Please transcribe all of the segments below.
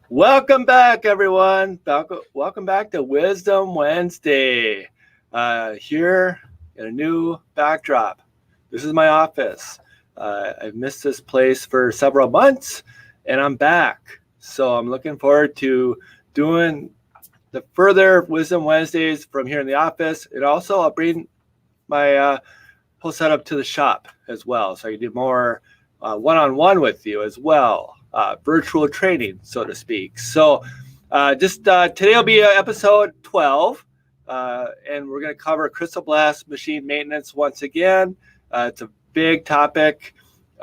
Welcome back, everyone. Welcome back to Wisdom Wednesday. Here in a new backdrop. This is my office. I've missed this place for several months, and I'm back. So I'm looking forward to doing the further Wisdom Wednesdays from here in the office. And also, I'll bring my whole setup to the shop as well, so I can do more one-on-one with you as well. Virtual training, so to speak. So today will be episode 12, and we're going to cover crystal blast machine maintenance once again. It's a big topic.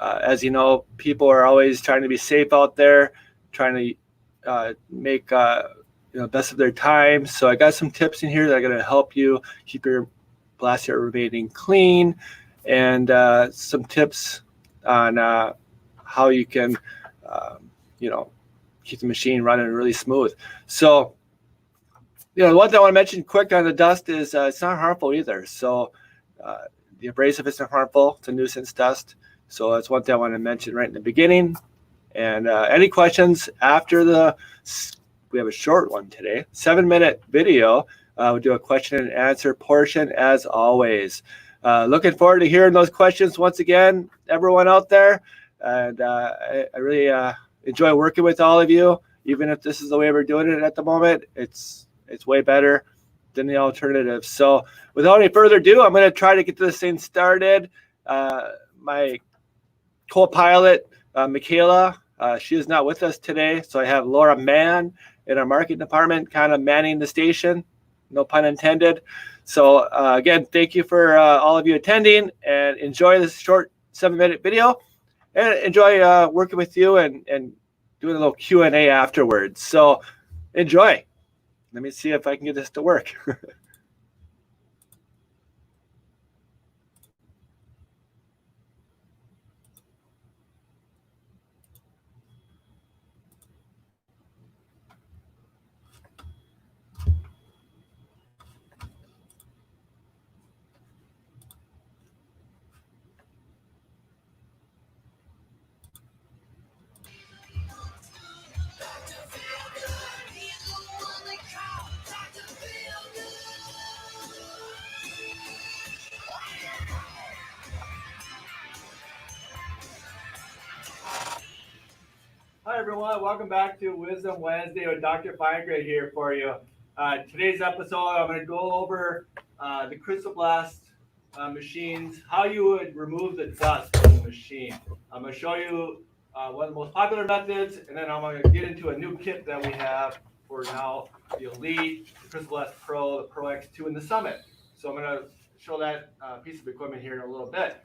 As you know, people are always trying to be safe out there, trying to make best of their time. So I got some tips in here that are going to help you keep your blast area remaining clean, and some tips on how you can keep the machine running really smooth. So, one thing I want to mention quick on the dust is it's not harmful either. So the abrasive isn't harmful. It's a nuisance dust. So that's one thing I want to mention right in the beginning. And any questions after we have a short one today, 7-minute video. We'll do a question and answer portion as always. Looking forward to hearing those questions once again, everyone out there. And I really enjoy working with all of you, even if this is the way we're doing it at the moment. It's way better than the alternative. So without any further ado, I'm going to try to get this thing started. My co-pilot, Michaela, she is not with us today. So I have Laura Mann in our marketing department kind of manning the station, no pun intended. So again, thank you for all of you attending, and enjoy this short 7-minute video. And enjoy working with you and doing a little Q&A afterwards. So enjoy. Let me see if I can get this to work. Hi, everyone. Welcome back to Wisdom Wednesday with Dr. Feingrade here for you. Today's episode, I'm going to go over the crystal blast machines, how you would remove the dust from the machine. I'm going to show you one of the most popular methods, and then I'm going to get into a new kit that we have for now, the Elite, the Crystal Blast Pro, the Pro X2, and the Summit. So I'm going to show that piece of equipment here in a little bit.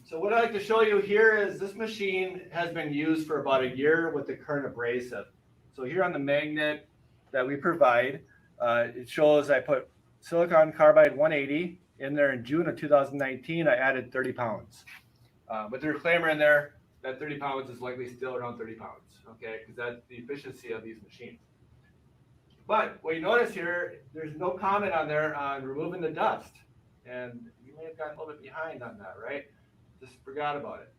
So what I'd like to show you here is this machine has been used for about a year with the current abrasive. So here on the magnet that we provide, it shows I put silicon carbide 180 in there in June of 2019. I added 30 pounds. With the reclaimer in there, that 30 pounds is likely still around 30 pounds, okay? Because that's the efficiency of these machines. But what you notice here, there's no comment on there on removing the dust. And you may have gotten a little bit behind on that, right? Just forgot about it.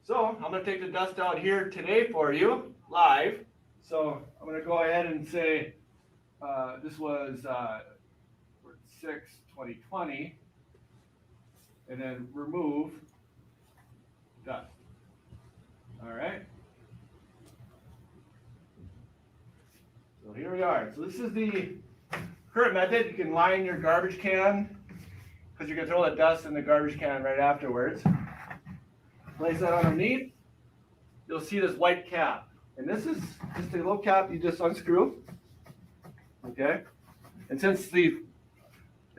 So I'm going to take the dust out here today for you, live. So I'm going to go ahead and say this was 6/2020, and then remove dust. All right. So here we are. So this is the current method. You can line your garbage can, because you're going to throw the dust in the garbage can right afterwards. Place that underneath. You'll see this white cap. And this is just a little cap you just unscrew. Okay? And since the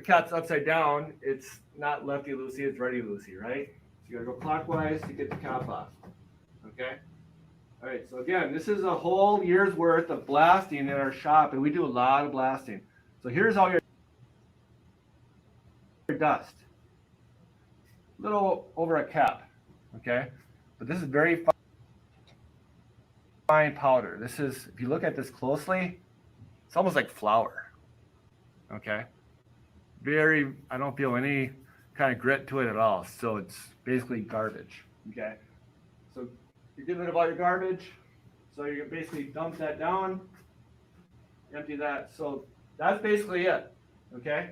cap's upside down, it's not lefty-loosey, it's righty-loosey, right? So you got to go clockwise to get the cap off. Okay? All right, so again, this is a whole year's worth of blasting in our shop, and we do a lot of blasting. So here's all your dust. A little over a cap. Okay, but this is very fine powder. This is, if you look at this closely, it's almost like flour. Okay, I don't feel any kind of grit to it at all. So it's basically garbage. Okay, so you're getting rid of all your garbage. So you basically dump that down, empty that. So that's basically it, okay?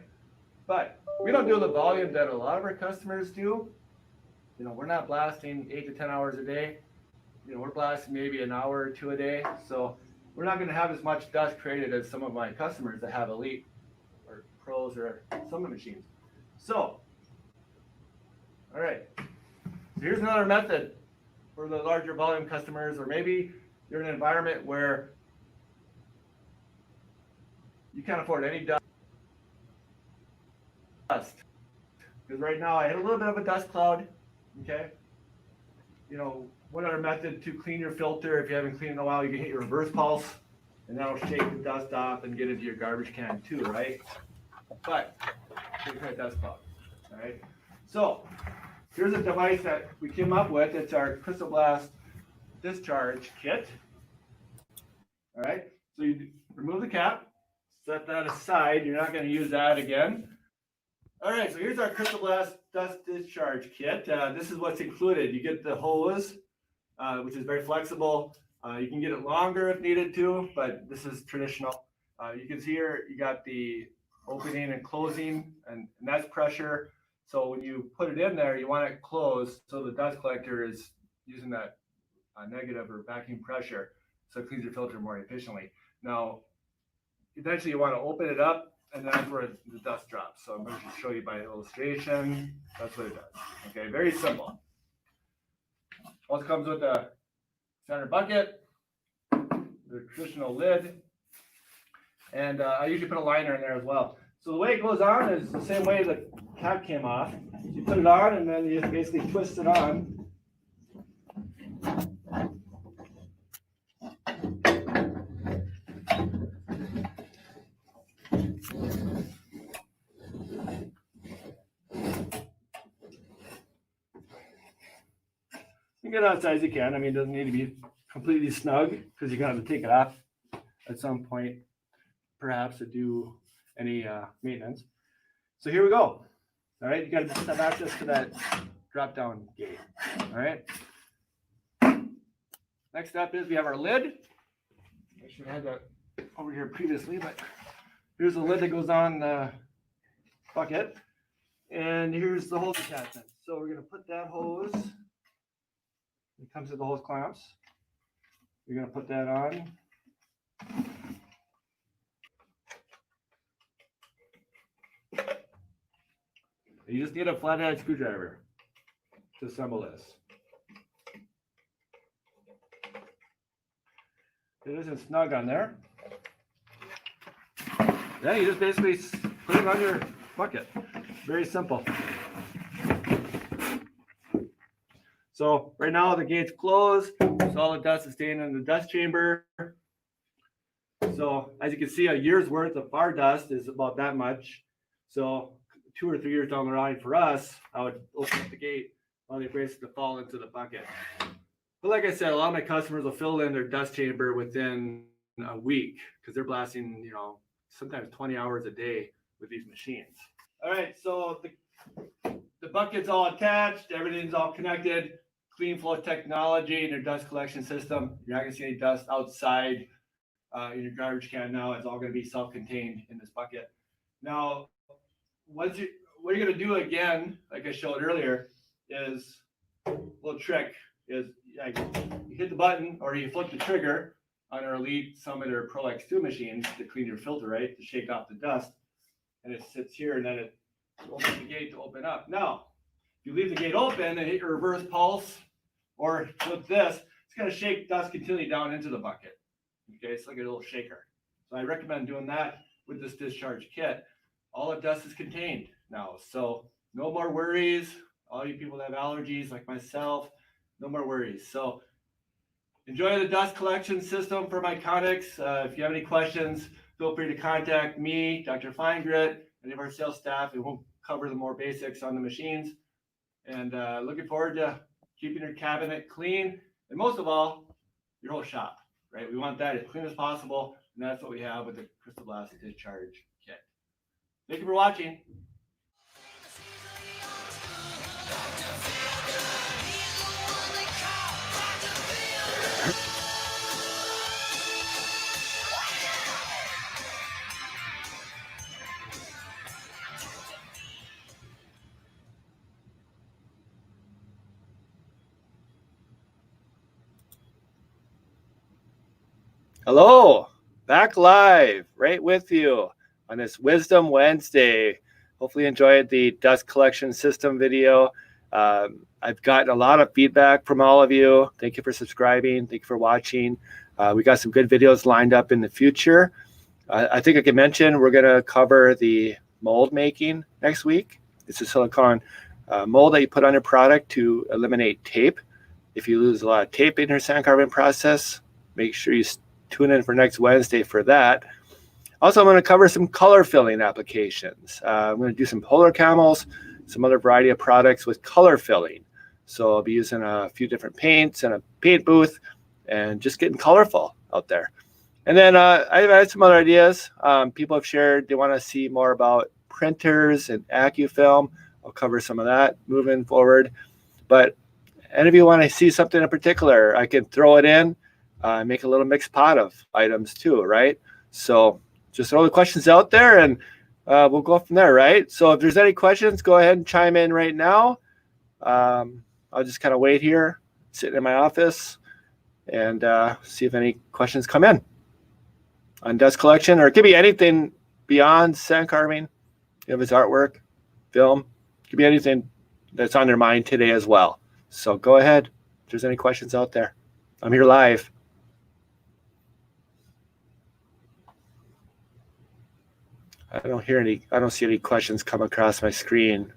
But we don't do the volume that a lot of our customers do. You know, we're not blasting 8 to 10 hours a day. You know, we're blasting maybe an hour or two a day. So we're not going to have as much dust created as some of my customers that have elite or pros or Summit machines. So, all right. So here's another method for the larger volume customers, or maybe you're in an environment where you can't afford any dust. Because right now I had a little bit of a dust cloud, okay? You know, one other method to clean your filter, if you haven't cleaned in a while, you can hit your reverse pulse, and that'll shake the dust off and get into your garbage can too, right? But, here's my dust cloud, all right? So, here's a device that we came up with. It's our Crystal Blast Discharge Kit, all right? So you remove the cap, set that aside. You're not going to use that again. All right, so here's our Crystal Blast Dust Discharge Kit. This is what's included. You get the hose, which is very flexible. You can get it longer if needed to, but this is traditional. You can see here, you got the opening and closing, and that's pressure. So when you put it in there, you want it closed so the dust collector is using that negative or vacuum pressure, so it cleans your filter more efficiently. Now, eventually you want to open it up, and that's where the dust drops. So I'm going to show you by illustration. That's what it does. Okay, very simple. Also comes with a center bucket, the traditional lid, and I usually put a liner in there as well. So the way it goes on is the same way the cap came off. You put it on, and then you basically twist it on. You get it outside as you can. I mean, it doesn't need to be completely snug because you're going to have to take it off at some point, perhaps to do any maintenance. So here we go. All right, you got to have access to that drop down gate. All right. Next up is we have our lid. I should have had that over here previously, but here's the lid that goes on the bucket. And here's the hose attachment. So we're going to put that hose. It comes with the hose clamps. You're going to put that on. You just need a flathead screwdriver to assemble this. It isn't snug on there. Then you just basically put it on your bucket. Very simple. So right now the gate's closed, so all the dust is staying in the dust chamber. So as you can see, a year's worth of our dust is about that much. So 2 or 3 years down the line for us, I would open up the gate, allow the abrasive to fall into the bucket. But like I said, a lot of my customers will fill in their dust chamber within a week because they're blasting, you know, sometimes 20 hours a day with these machines. All right, so the bucket's all attached, everything's all connected. Clean flow technology in your dust collection system. You're not going to see any dust outside in your garbage can now. It's all going to be self-contained in this bucket. Now, what you're going to do again, like I showed earlier, is a little trick is like you hit the button or you flip the trigger on our Elite, Summit, or Pro X2 machines to clean your filter, right, to shake off the dust. And it sits here, and then it opens the gate to open up. Now, if you leave the gate open and hit your reverse pulse or flip this, it's going to shake dust continually down into the bucket. Okay, it's like a little shaker. So I recommend doing that with this discharge kit. All the dust is contained now, so no more worries. All you people that have allergies like myself, no more worries. So enjoy the dust collection system from Iconics. If you have any questions, feel free to contact me, Dr. Feingrit, any of our sales staff. It won't cover the more basics on the machines. And looking forward to keeping your cabinet clean, and most of all, your whole shop, right? We want that as clean as possible, and that's what we have with the Crystal Blast Discharge Kit. Thank you for watching. Hello, back live, right with you on this Wisdom Wednesday. Hopefully you enjoyed the dust collection system video. I've gotten a lot of feedback from all of you. Thank you for subscribing. Thank you for watching. We got some good videos lined up in the future. I think I can mention we're going to cover the mold making next week. It's a silicone mold that you put on your product to eliminate tape. If you lose a lot of tape in your sand carving process, make sure you tune in for next Wednesday for that. Also, I'm going to cover some color filling applications. I'm going to do some polar camels, some other variety of products with color filling. So I'll be using a few different paints and a paint booth and just getting colorful out there. And then I've had some other ideas. People have shared they want to see more about printers and AccuFilm. I'll cover some of that moving forward. But any of you want to see something in particular, I can throw it in. Make a little mixed pot of items too, right? So just throw the questions out there and we'll go from there, right? So if there's any questions, go ahead and chime in right now. I'll just kind of wait here, sitting in my office, and see if any questions come in on dust collection, or it could be anything beyond sand carving. If it's artwork, film, it could be anything that's on their mind today as well. So go ahead if there's any questions out there. I'm here live. I don't see any questions come across my screen.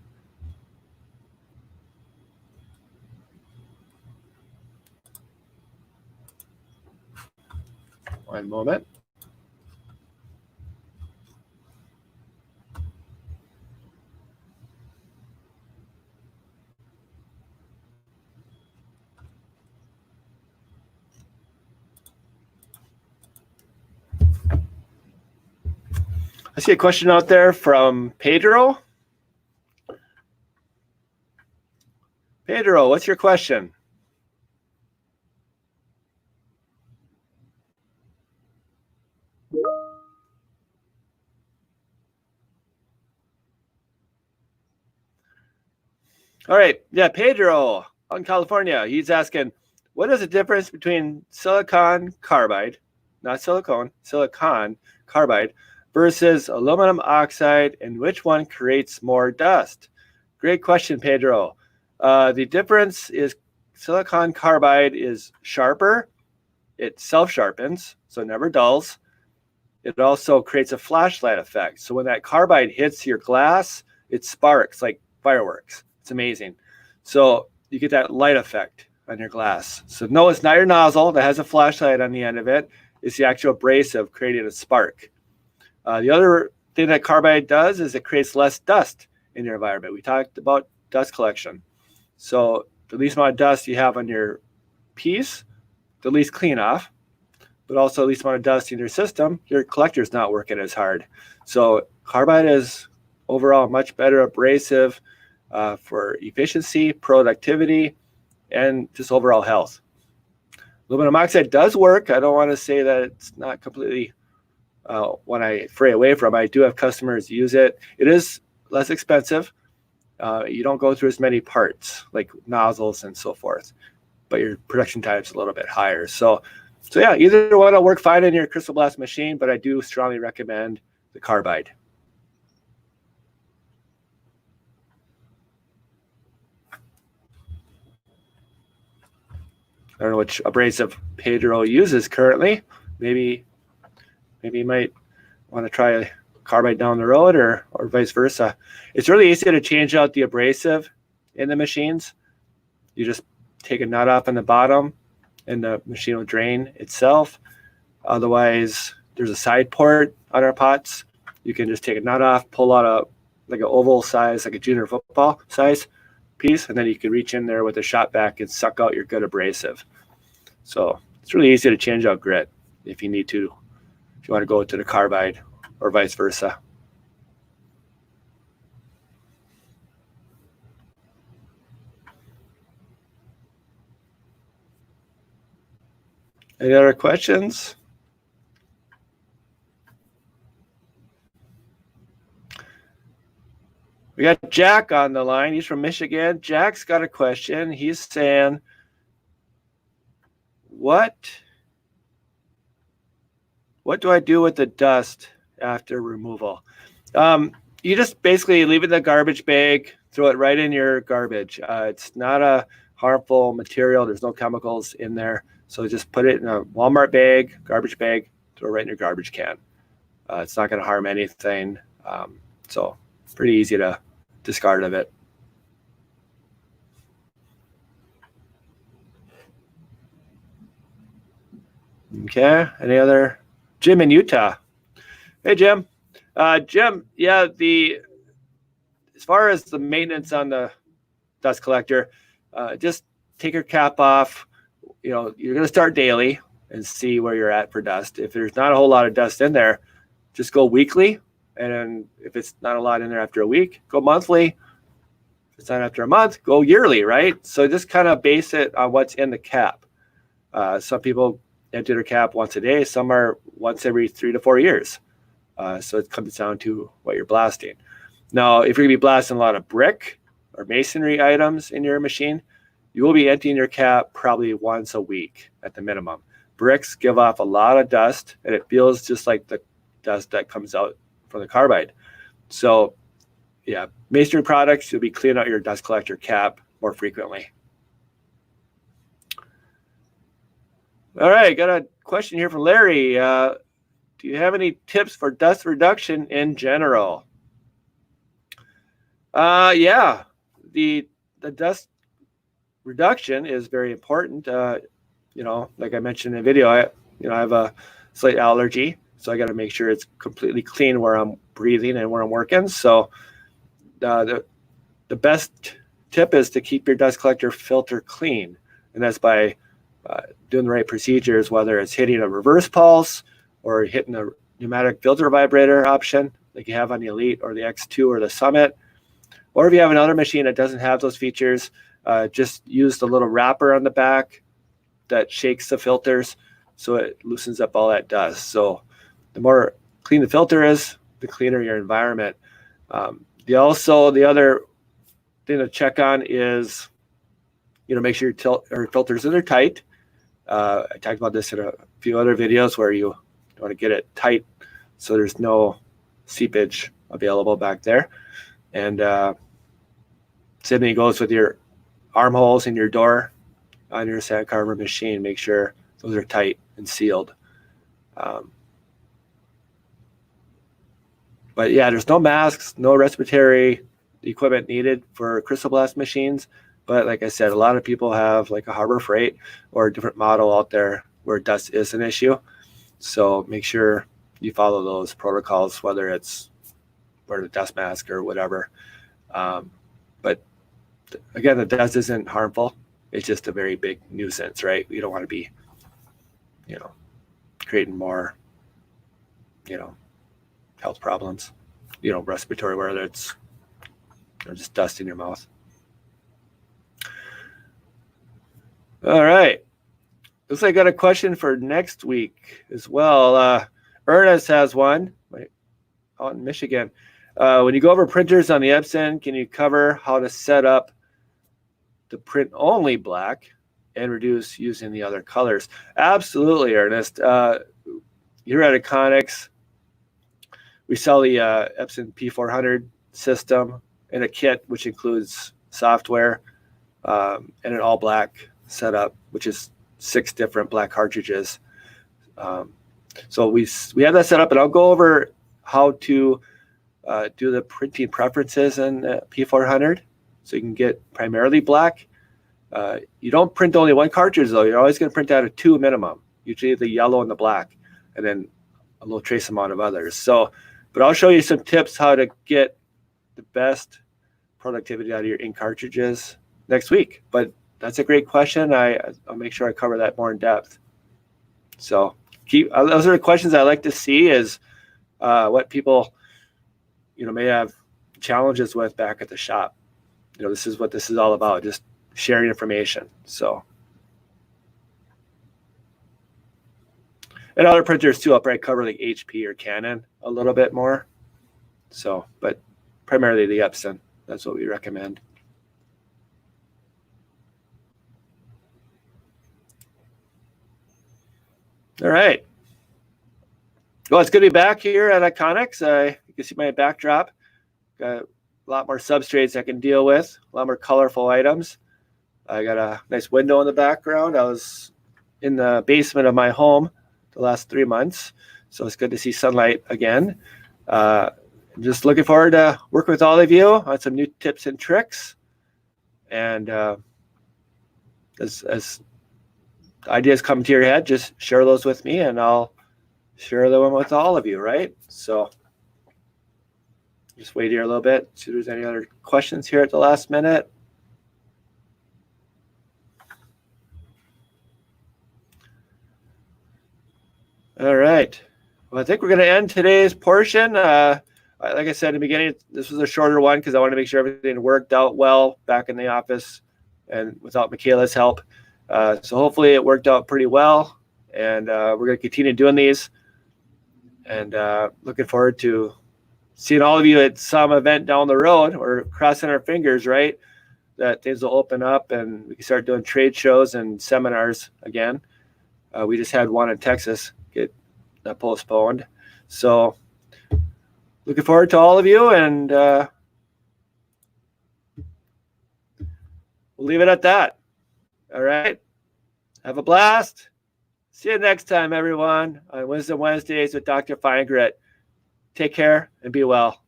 One moment. I see a question out there from Pedro. Pedro, what's your question? All right. Yeah, Pedro out in California. He's asking, what is the difference between silicon carbide, not silicone, silicon carbide, versus aluminum oxide, and which one creates more dust? Great question, Pedro. The difference is silicon carbide is sharper. It self-sharpens, so it never dulls. It also creates a flashlight effect. So when that carbide hits your glass, it sparks like fireworks. It's amazing. So you get that light effect on your glass. So no, it's not your nozzle that has a flashlight on the end of it. It's the actual abrasive creating a spark. The other thing that carbide does is it creates less dust in your environment. We talked about dust collection. So the least amount of dust you have on your piece, the least clean off, but also the least amount of dust in your system, your collector's not working as hard. So carbide is overall much better abrasive for efficiency, productivity, and just overall health. Aluminum oxide does work. I don't want to say that it's not completely one I fray away from. I do have customers use it. It is less expensive. You don't go through as many parts like nozzles and so forth, but your production time is a little bit higher. So yeah, either one will work fine in your crystal blast machine, but I do strongly recommend the carbide. I don't know which abrasive Pedro uses currently. Maybe you might want to try carbide down the road, or vice versa. It's really easy to change out the abrasive in the machines. You just take a nut off on the bottom and the machine will drain itself. Otherwise, there's a side port on our pots. You can just take a nut off, pull out like an oval size, like a junior football size piece, and then you can reach in there with a shot vac and suck out your good abrasive. So it's really easy to change out grit if you need to, if you want to go to the carbide or vice versa. Any other questions? We got Jack on the line. He's from Michigan. Jack's got a question. He's saying, what what do I do with the dust after removal? You just basically leave it in the garbage bag, throw it right in your garbage. It's not a harmful material. There's no chemicals in there. So just put it in a Walmart bag, garbage bag, throw it right in your garbage can. It's not going to harm anything. So pretty easy to discard of it. Okay, any other? Jim in Utah. Hey, Jim. Jim, yeah, as far as the maintenance on the dust collector, just take your cap off. You're going to start daily and see where you're at for dust. If there's not a whole lot of dust in there, just go weekly. And then if it's not a lot in there after a week, go monthly. If it's not after a month, go yearly, right? So just kind of base it on what's in the cap. Some people empty their cap once a day. Some are once every 3 to 4 years. So it comes down to what you're blasting. Now, if you're going to be blasting a lot of brick or masonry items in your machine, you will be emptying your cap probably once a week at the minimum. Bricks give off a lot of dust, and it feels just like the dust that comes out from the carbide. So, yeah, masonry products, you'll be cleaning out your dust collector cap more frequently. All right, got a question here from Larry. Do you have any tips for dust reduction in general? Yeah, the dust reduction is very important. Like I mentioned in the video, I have a slight allergy, so I got to make sure it's completely clean where I'm breathing and where I'm working. So the best tip is to keep your dust collector filter clean, and that's by doing the right procedures, whether it's hitting a reverse pulse or hitting a pneumatic filter vibrator option like you have on the Elite or the X2 or the Summit. Or if you have another machine that doesn't have those features, just use the little wrapper on the back that shakes the filters so it loosens up all that dust. So the more clean the filter is, the cleaner your environment. The other thing to check on is, make sure your filters are tight. I talked about this in a few other videos where you want to get it tight so there's no seepage available back there. And same thing goes with your armholes in your door on your sand carver machine. Make sure those are tight and sealed. But yeah, there's no masks, no respiratory equipment needed for crystal blast machines. But like I said, a lot of people have like a Harbor Freight or a different model out there where dust is an issue. So make sure you follow those protocols, whether it's wear the dust mask or whatever. But again, the dust isn't harmful. It's just a very big nuisance, right? You don't want to be, creating more, health problems, respiratory, whether it's just dust in your mouth. All right. Looks like I got a question for next week as well. Ernest has one out in Michigan. When you go over printers on the Epson, can you cover how to set up the print only black and reduce using the other colors? Absolutely, Ernest. Here at Iconics, we sell the Epson P400 system in a kit, which includes software and an all black setup, which is 6 different black cartridges. So we have that set up, and I'll go over how to do the printing preferences in P400 so you can get primarily black. You don't print only one cartridge, though. You're always going to print out of 2 minimum, usually the yellow and the black, and then a little trace amount of others. But I'll show you some tips how to get the best productivity out of your ink cartridges next week. But that's a great question. I'll make sure I cover that more in depth. So those are the questions I like to see, is what people may have challenges with back at the shop. This is what this is all about, just sharing information. So, and other printers too, I'll probably cover like HP or Canon a little bit more. So, but primarily the Epson, that's what we recommend. All right. Well, it's good to be back here at Iconics. You can see my backdrop. Got a lot more substrates I can deal with, a lot more colorful items. I got a nice window in the background. I was in the basement of my home the last 3 months, so it's good to see sunlight again. I'm just looking forward to working with all of you on some new tips and tricks. And as ideas come to your head, just share those with me, and I'll share them with all of you, right? So just wait here a little bit, see if there's any other questions here at the last minute. All right. Well, I think we're going to end today's portion. Like I said in the beginning, this was a shorter one because I wanted to make sure everything worked out well back in the office and without Michaela's help. So hopefully it worked out pretty well, and we're going to continue doing these, and looking forward to seeing all of you at some event down the road. We're crossing our fingers, right, that things will open up and we can start doing trade shows and seminars again. We just had one in Texas get postponed. So looking forward to all of you, and we'll leave it at that. All right. Have a blast. See you next time, everyone, on Wisdom Wednesdays with Dr. Feingrit. Take care and be well.